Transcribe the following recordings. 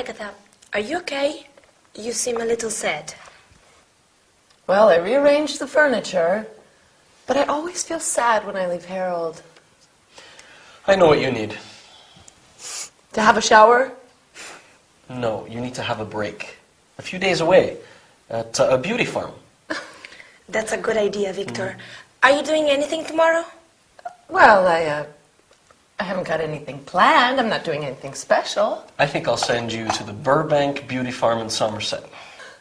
Agatha, are you okay? You seem a little sad. Well, I rearranged the furniture, but I always feel sad when I leave Harold. I know what you need. To have a shower? No, you need to have a break. A few days away at a beauty farm. That's a good idea, Victor. Are you doing anything tomorrow? Well, I haven't got anything planned. I'm not doing anything special. I think I'll send you to the Burbank Beauty Farm in Somerset.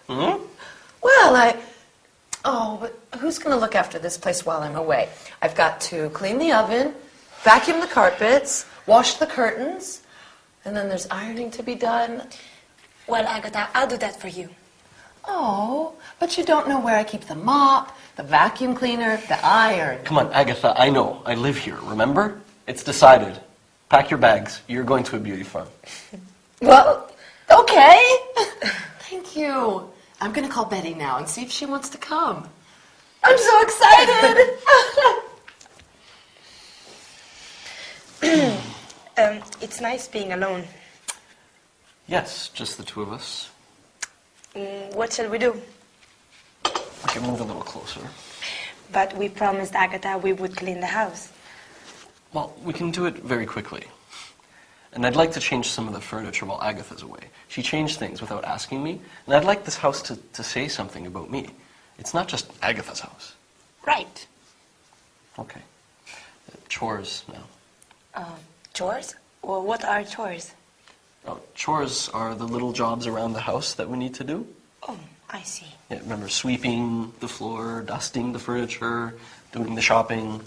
Hmm? Well, Oh, but who's going to look after this place while I'm away? I've got to clean the oven, vacuum the carpets, wash the curtains, and then there's ironing to be done. Well, Agatha, I'll do that for you. Oh, but you don't know where I keep the mop, the vacuum cleaner, the iron. Come on, Agatha, I know. I live here, remember? It's decided. Pack your bags. You're going to a beauty farm. Well, okay. Thank you. I'm going to call Betty now and see if she wants to come. I'm so excited. It's nice being alone. Yes, just the two of us. What shall we do? We can move a little closer. But we promised Agatha we would clean the house. Well, we can do it very quickly. And I'd like to change some of the furniture while Agatha's away. She changed things without asking me, and I'd like this house to say something about me. It's not just Agatha's house. Right. Okay. Chores now. Chores? Well, what are chores? Oh, chores are the little jobs around the house that we need to do. Oh, I see. Yeah, remember sweeping the floor, dusting the furniture, doing the shopping.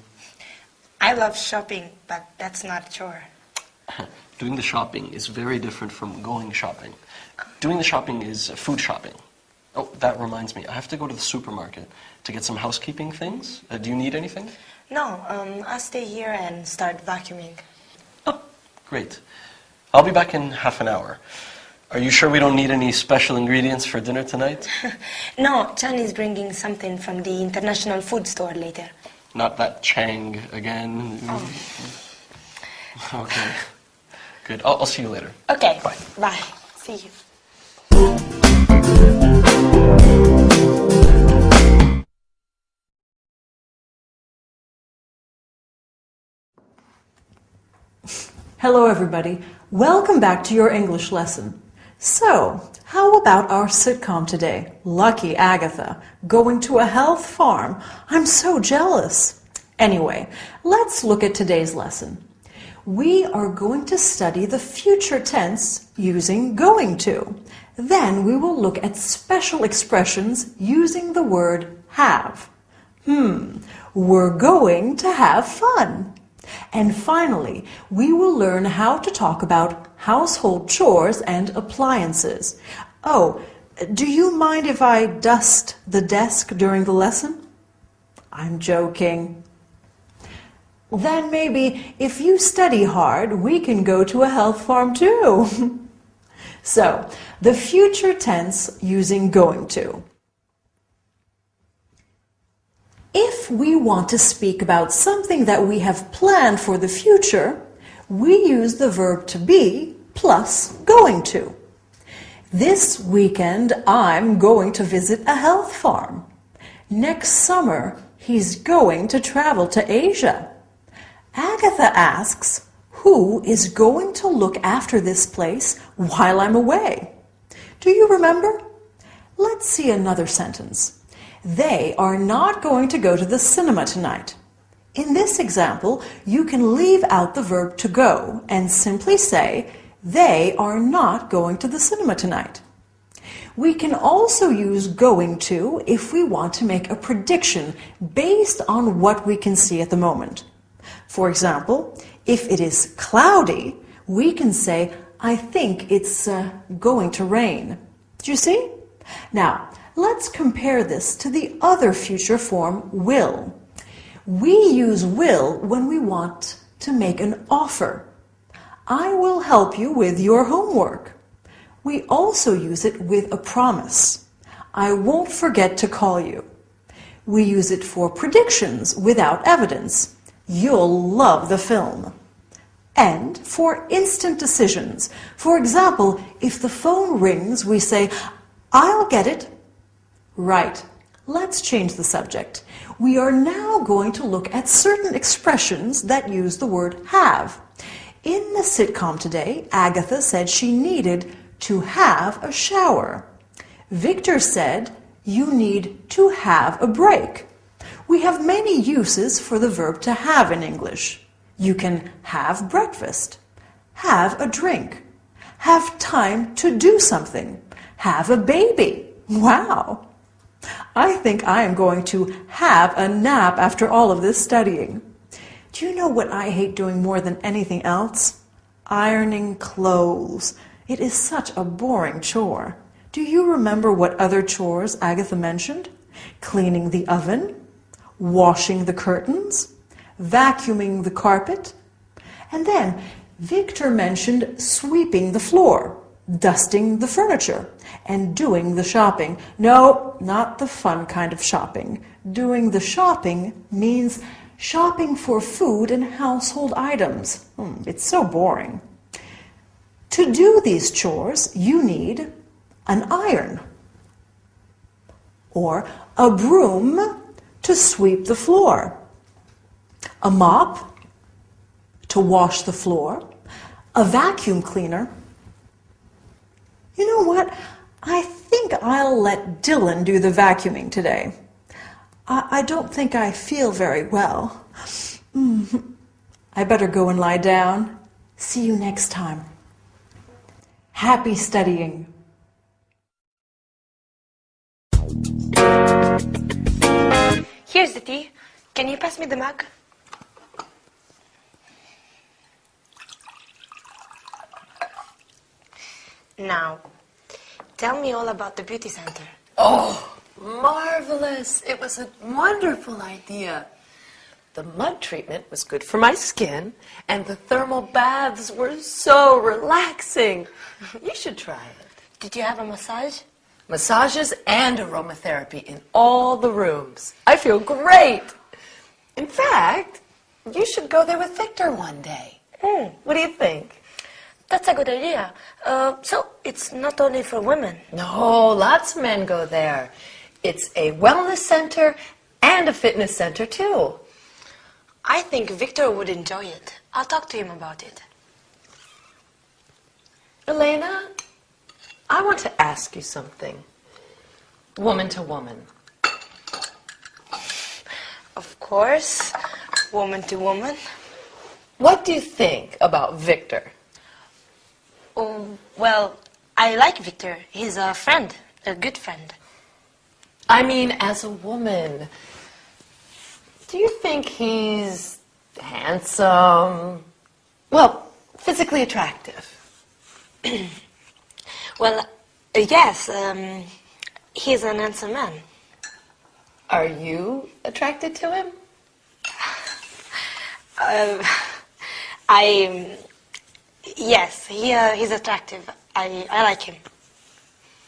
I love shopping, but that's not a chore. Doing the shopping is very different from going shopping. Doing the shopping is food shopping. Oh, that reminds me. I have to go to the supermarket to get some housekeeping things. Do you need anything? No, I'll stay here and start vacuuming. Oh, great. I'll be back in half an hour. Are you sure we don't need any special ingredients for dinner tonight? No, Chan is bringing something from the international food store later. Not that Chang again. Oh. Okay. Good. I'll see you later. Okay. Bye. Bye. See you. Hello everybody, welcome back to your English lesson. So, how about our sitcom today? Lucky Agatha, going to a health farm. I'm so jealous. Anyway, let's look at today's lesson. We are going to study the future tense using going to. Then we will look at special expressions using the word have. We're going to have fun. And finally, we will learn how to talk about household chores and appliances. Oh, do you mind if I dust the desk during the lesson? I'm joking. Then maybe if you study hard, we can go to a health farm too. So, the future tense using going to. If we want to speak about something that we have planned for the future, we use the verb to be plus going to. This weekend, I'm going to visit a health farm. Next summer, he's going to travel to Asia. Agatha asks, who is going to look after this place while I'm away? Do you remember? Let's see another sentence. They are not going to go to the cinema tonight. In this example, you can leave out the verb to go and simply say, they are not going to the cinema tonight. We can also use going to if we want to make a prediction based on what we can see at the moment. For example, if it is cloudy, we can say, I think it's going to rain. Do you see? Now, let's compare this to the other future form, will. We use will when we want to make an offer. I will help you with your homework. We also use it with a promise. I won't forget to call you. We use it for predictions without evidence. You'll love the film. and for instant decisions. For example, if the phone rings, we say, "I'll get it." Right. Let's change the subject. We are now going to look at certain expressions that use the word have. In the sitcom today, Agatha said she needed to have a shower. Victor said, "You need to have a break." We have many uses for the verb to have in English. You can have breakfast, have a drink, have time to do something, have a baby. Wow! I think I am going to have a nap after all of this studying. Do you know what I hate doing more than anything else? Ironing clothes. It is such a boring chore. Do you remember what other chores Agatha mentioned? Cleaning the oven, washing the curtains, vacuuming the carpet. And then Victor mentioned sweeping the floor, dusting the furniture, and doing the shopping. No, not the fun kind of shopping. Doing the shopping means shopping for food and household items. It's so boring. To do these chores, you need an iron or a broom to sweep the floor, a mop to wash the floor, a vacuum cleaner. You know what? I think I'll let Dylan do the vacuuming today. I don't think I feel very well. I better go and lie down. See you next time. Happy studying. Here's the tea. Can you pass me the mug? Now, tell me all about the beauty center. Oh, marvelous. It was a wonderful idea. The mud treatment was good for my skin, and the thermal baths were so relaxing. You should try it. Did you have a massage? Massages and aromatherapy in all the rooms. I feel great. In fact, you should go there with Victor one day. What do you think? That's a good idea. So it's not only for women. No, lots of men go there. It's a wellness center and a fitness center, too. I think Victor would enjoy it. I'll talk to him about it. Elena, I want to ask you something. Woman to woman. Of course, woman to woman. What do you think about Victor? Oh, well, I like Victor. He's a friend, a good friend. I mean, as a woman, do you think he's handsome? Well, physically attractive. Well, yes, he's an handsome man. Are you attracted to him? Yes, he's attractive. I like him.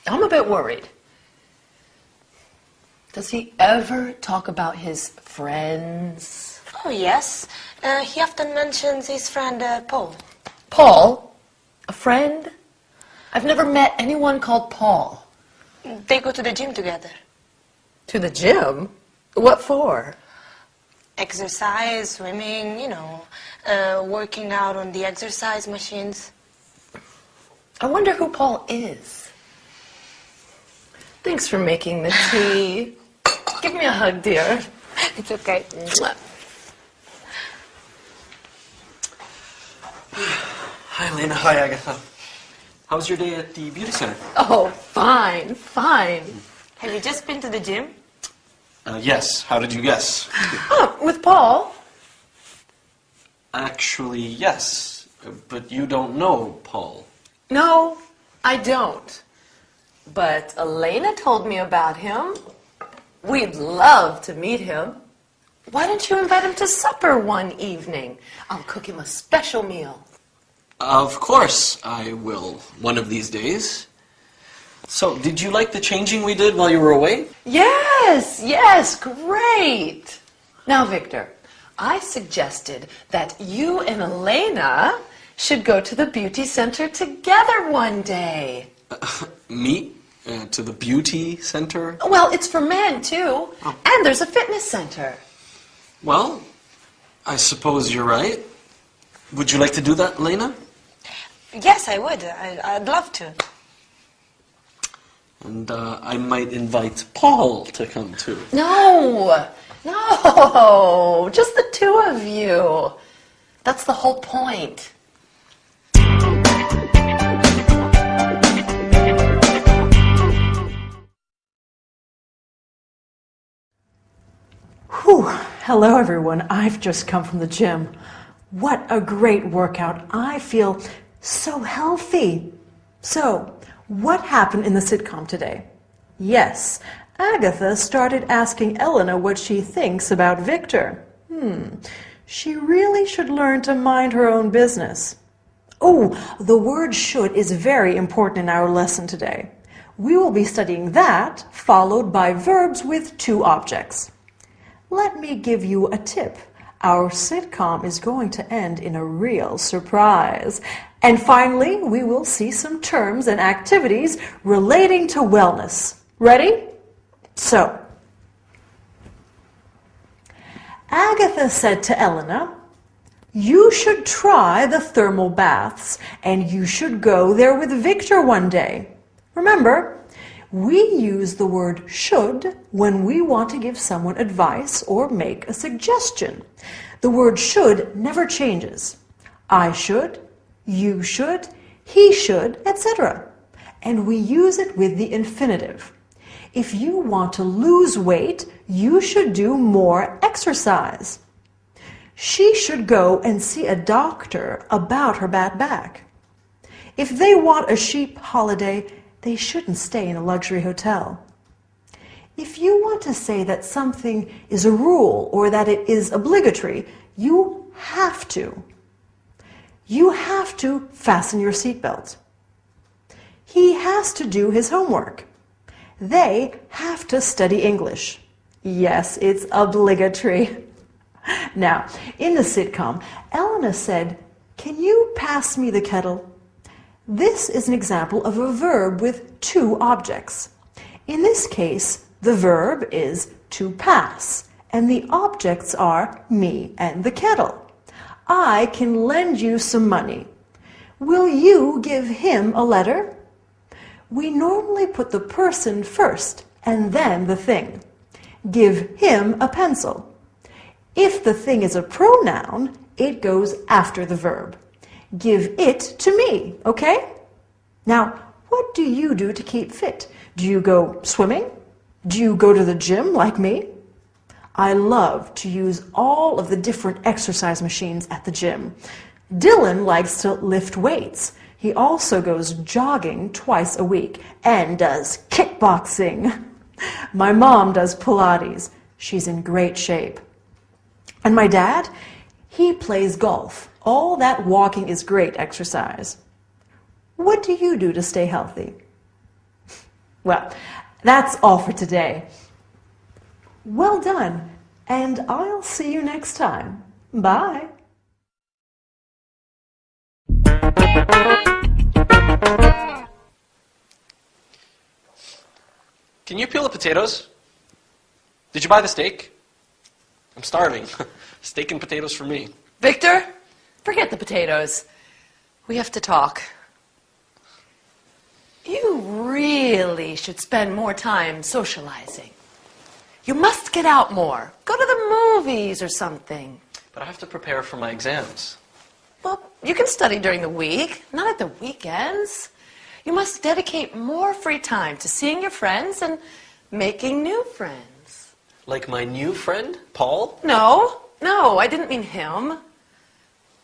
I'm a bit worried. Does he ever talk about his friends? Oh, yes. He often mentions his friend Paul. Paul? A friend? I've never met anyone called Paul. They go to the gym together. To the gym? What for? Exercise, swimming, working out on the exercise machines. I wonder who Paul is. Thanks for making the tea. Give me a hug, dear. It's okay. Hi, Elena. Hi, Agatha. How was your day at the beauty center? Oh, fine, fine. Have you just been to the gym? Yes. How did you guess? Oh, with Paul? Actually, yes. But you don't know Paul. No, I don't. But Elena told me about him. We'd love to meet him. Why don't you invite him to supper one evening? I'll cook him a special meal. Of course I will, one of these days. So, did you like the changing we did while you were away? Yes, great. Now, Victor, I suggested that you and Elena should go to the beauty center together one day. Me? To the beauty center? Well, it's for men, too. Oh. And there's a fitness center. Well, I suppose you're right. Would you like to do that, Elena? Yes, I would. I'd love to. And I might invite Paul to come too. No, no, just the two of you. That's the whole point. Whew. Hello everyone, I've just come from the gym. What a great workout. I feel so healthy. So, what happened in the sitcom today? Yes, Agatha started asking Elena what she thinks about Victor. She really should learn to mind her own business. Oh, the word should is very important in our lesson today. We will be studying that, followed by verbs with two objects. Let me give you a tip. Our sitcom is going to end in a real surprise. And finally, we will see some terms and activities relating to wellness. Ready? So, Agatha said to Elena, "You should try the thermal baths, and you should go there with Victor one day." Remember, we use the word should when we want to give someone advice or make a suggestion. The word should never changes. I should, you should, he should, etc. And we use it with the infinitive. If you want to lose weight, you should do more exercise. She should go and see a doctor about her bad back. If they want a cheap holiday, they shouldn't stay in a luxury hotel. If you want to say that something is a rule or that it is obligatory, you have to. You have to fasten your seatbelt. He has to do his homework. They have to study English. Yes, it's obligatory. Now, in the sitcom, Elena said, "Can you pass me the kettle?" This is an example of a verb with two objects. In this case, the verb is to pass, and the objects are me and the kettle. I can lend you some money. Will you give him a letter? We normally put the person first and then the thing. Give him a pencil. If the thing is a pronoun, it goes after the verb. Give it to me, okay? Now, what do you do to keep fit? Do you go swimming? Do you go to the gym like me? I love to use all of the different exercise machines at the gym. Dylan likes to lift weights. He also goes jogging twice a week and does kickboxing. My mom does Pilates. She's in great shape. And my dad, he plays golf. All that walking is great exercise. What do you do to stay healthy? Well, that's all for today. Well done, and I'll see you next time. Bye. Can you peel the potatoes? Did you buy the steak? I'm starving. Steak and potatoes for me. Victor, forget the potatoes. We have to talk. You really should spend more time socializing. You must get out more. Go to the movies or something. But I have to prepare for my exams. Well, you can study during the week, not at the weekends. You must dedicate more free time to seeing your friends and making new friends. Like my new friend, Paul? No, I didn't mean him.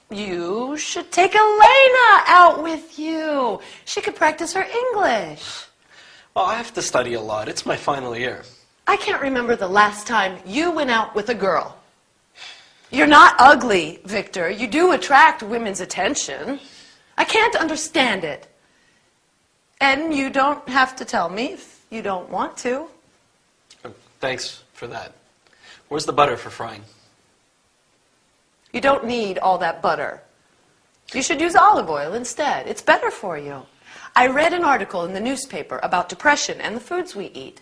You should take Elena out with you. She could practice her English. Well, I have to study a lot. It's my final year. I can't remember the last time you went out with a girl. You're not ugly, Victor. You do attract women's attention. I can't understand it. And you don't have to tell me if you don't want to. Oh, thanks for that. Where's the butter for frying? You don't need all that butter. You should use olive oil instead. It's better for you. I read an article in the newspaper about depression and the foods we eat.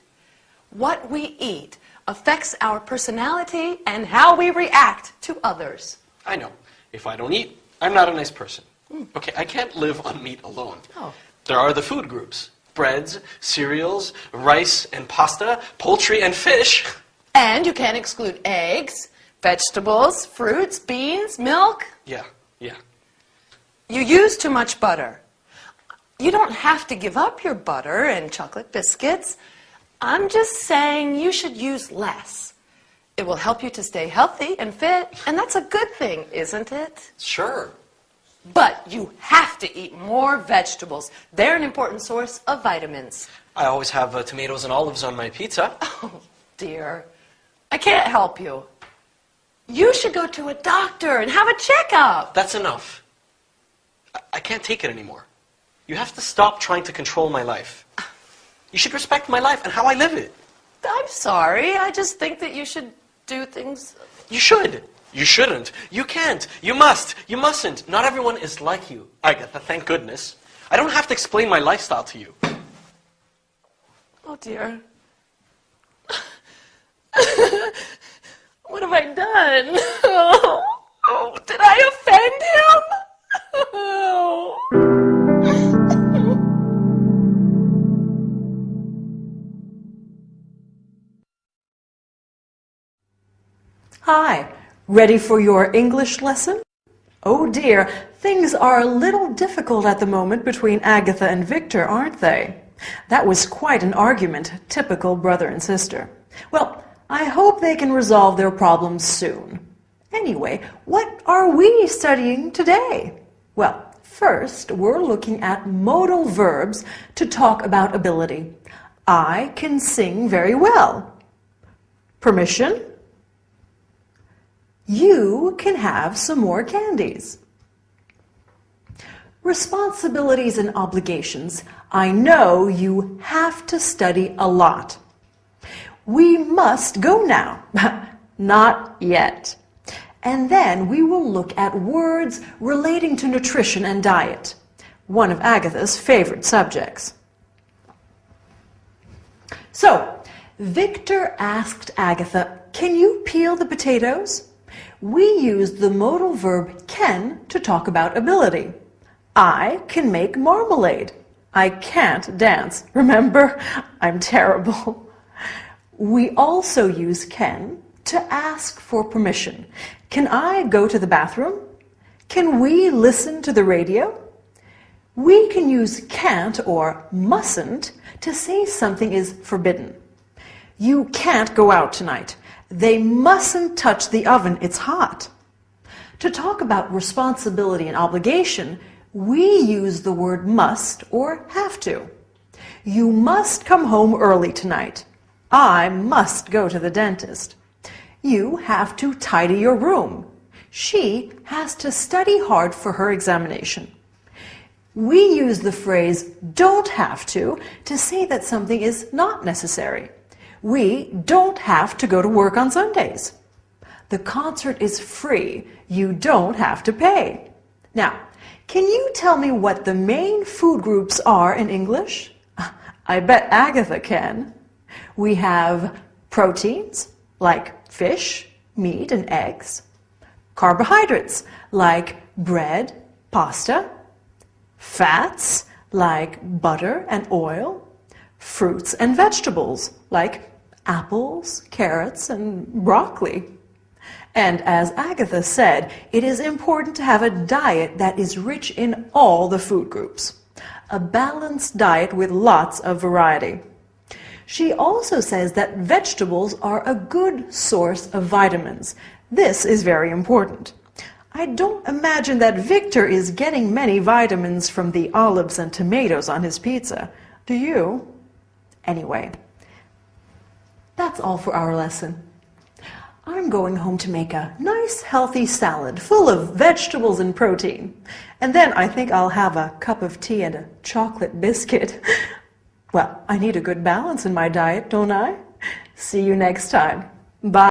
What we eat affects our personality and how we react to others. I know. If I don't eat, I'm not a nice person. Okay, I can't live on meat alone. Oh. There are the food groups. Breads, cereals, rice and pasta, poultry and fish. And you can't exclude eggs, vegetables, fruits, beans, milk. Yeah. You use too much butter. You don't have to give up your butter and chocolate biscuits. I'm just saying you should use less. It will help you to stay healthy and fit, and that's a good thing, isn't it? Sure. But you have to eat more vegetables. They're an important source of vitamins. I always have tomatoes and olives on my pizza. Oh, dear. I can't help you. You should go to a doctor and have a checkup. That's enough. I can't take it anymore. You have to stop trying to control my life. You should respect my life and how I live it. I'm sorry. I just think that you should do things... You should. You shouldn't. You can't. You must. You mustn't. Not everyone is like you, Agatha, thank goodness. I don't have to explain my lifestyle to you. Oh, dear. What have I done? Oh, did I offend him? Oh. Hi, ready for your English lesson? Oh dear, things are a little difficult at the moment between Agatha and Victor, aren't they? That was quite an argument, typical brother and sister. Well, I hope they can resolve their problems soon. Anyway, what are we studying today? Well, first we're looking at modal verbs to talk about ability. I can sing very well. Permission? You can have some more candies. Responsibilities and obligations. I know you have to study a lot. We must go now. Not yet. And then we will look at words relating to nutrition and diet, one of Agatha's favorite subjects. So, Victor asked Agatha, "Can you peel the potatoes?" We used the modal verb can to talk about ability. I can make marmalade. I can't dance. Remember, I'm terrible. We also use can to ask for permission. Can I go to the bathroom? Can we listen to the radio? We can use can't or mustn't to say something is forbidden. You can't go out tonight. They mustn't touch the oven, it's hot. To talk about responsibility and obligation, we use the word must or have to. You must come home early tonight. I must go to the dentist. You have to tidy your room. She has to study hard for her examination. We use the phrase don't have to say that something is not necessary. We don't have to go to work on Sundays. The concert is free. You don't have to pay. Now, can you tell me what the main food groups are in English? I bet Agatha can. We have proteins, like fish, meat, and eggs. Carbohydrates, like bread, pasta. Fats, like butter and oil. Fruits and vegetables, like apples, carrots, and broccoli. And as Agatha said, it is important to have a diet that is rich in all the food groups. A balanced diet with lots of variety. She also says that vegetables are a good source of vitamins. This is very important. I don't imagine that Victor is getting many vitamins from the olives and tomatoes on his pizza. Do you? Anyway, that's all for our lesson. I'm going home to make a nice healthy salad full of vegetables and protein. And then I think I'll have a cup of tea and a chocolate biscuit. Well, I need a good balance in my diet, don't I? See you next time. Bye.